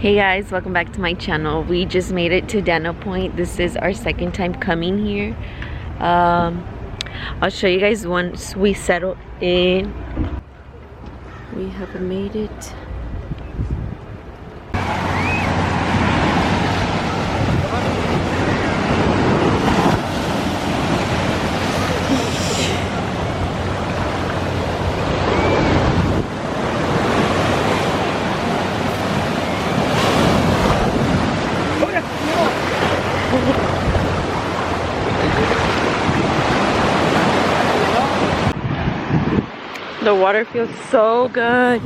Hey guys, welcome back to my channel. We just made it to Dana Point. This is our second time coming here. I'll show you guys once we settle in. We have made it. The water feels so good.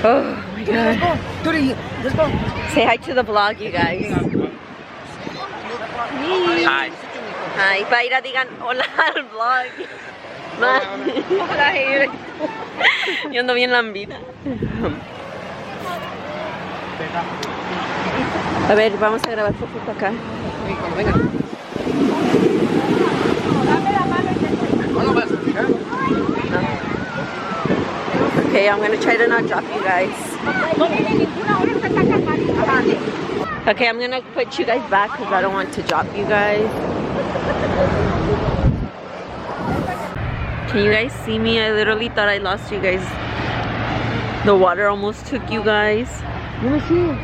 Oh my god. Let's go. Say hi to the vlog, you guys. Hi. Hi. Paira, digan hola al vlog. Hola. Yo ando bien lambida. A ver, vamos a grabar poquito acá. Okay, I'm gonna try to not drop you guys. Okay, I'm gonna put you guys back because I don't want to drop you guys. Can you guys see me? I literally thought I lost you guys. The water almost took you guys. Let me see.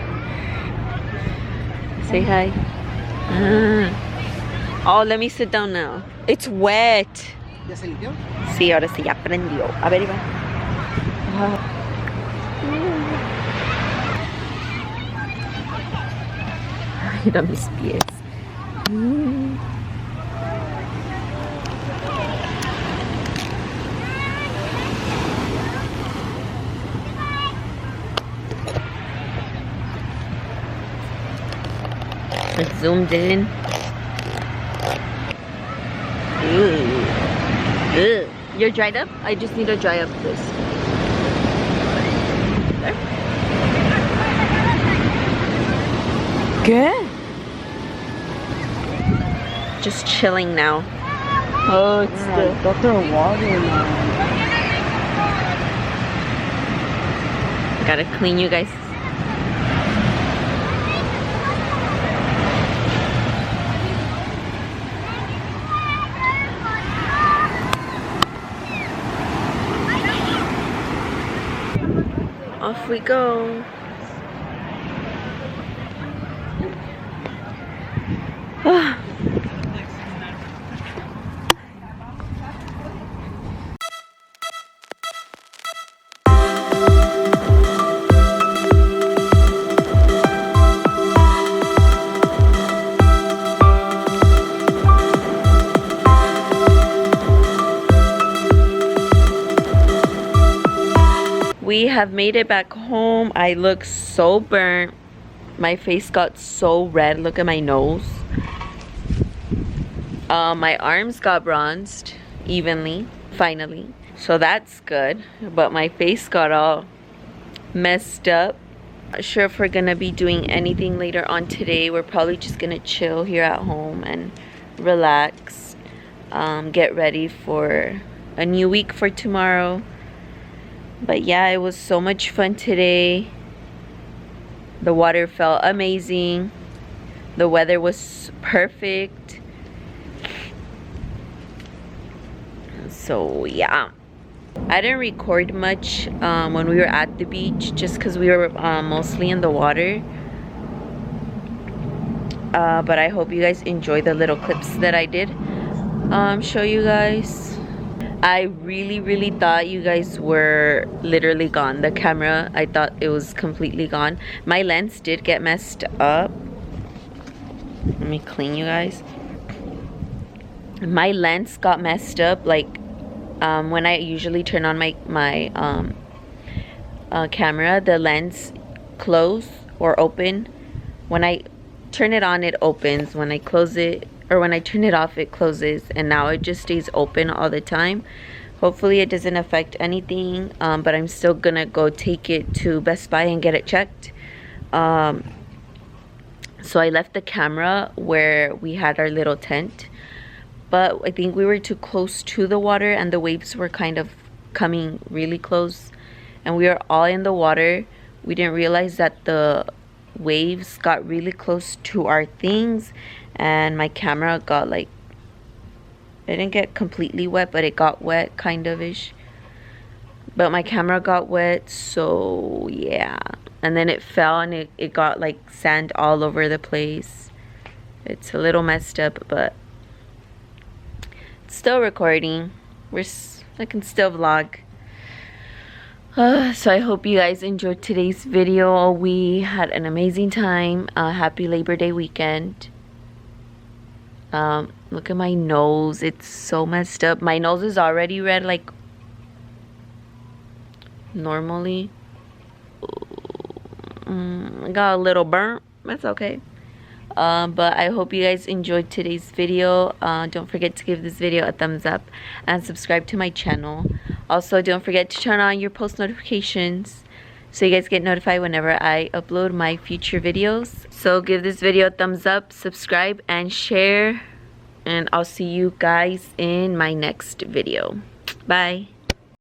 Say hi. Oh, let me sit down now. It's wet. ¿Ya se limpió? Sí, ahora sí, ya prendió. A ver, Iván. Mira mis pies. It's zoomed in. Ew. You're dried up? I just need to dry up this. There. Good. Just chilling now. Oh, it's the Got their water now. gotta clean you guys. Off we go. We have made it back home. I look so burnt. My face got so red. Look at my nose. My arms got bronzed evenly, finally. So that's good. But my face got all messed up. Not sure if we're gonna be doing anything later on today. We're probably just gonna chill here at home and relax. Get ready for a new week for tomorrow. But yeah, it was so much fun today. The water felt amazing. The weather was perfect. So yeah, I didn't record much when we were at the beach just because we were mostly in the water. But I hope you guys enjoy the little clips that I did show you guys. I really thought you guys were literally gone. The camera, I thought it was completely gone. My lens did get messed up. Let me clean you guys. My lens got messed up like when I usually turn on my camera, the lens close or open. When I turn it on, it opens. When I close it, or when I turn it off, it closes. And now it just stays open all the time. Hopefully it doesn't affect anything, but I'm still gonna go take it to Best Buy and get it checked. So I left the camera where we had our little tent, but I think we were too close to the water and the waves were kind of coming really close, and we were all in the water. We didn't realize that the waves got really close to our things, and my camera got like, it didn't get completely wet, but it got wet kind of ish. But my camera got wet, so yeah. And then it fell and it got like sand all over the place. It's a little messed up, but it's still recording. I can still vlog. So I hope you guys enjoyed today's video. We had an amazing time. Happy Labor Day weekend. Look at my nose. It's so messed up. My nose is already red like normally. I got a little burnt. That's okay. But I hope you guys enjoyed today's video. Don't forget to give this video a thumbs up and subscribe to my channel. Also, don't forget to turn on your post notifications so you guys get notified whenever I upload my future videos. So give this video a thumbs up, subscribe, and share. And I'll see you guys in my next video. Bye.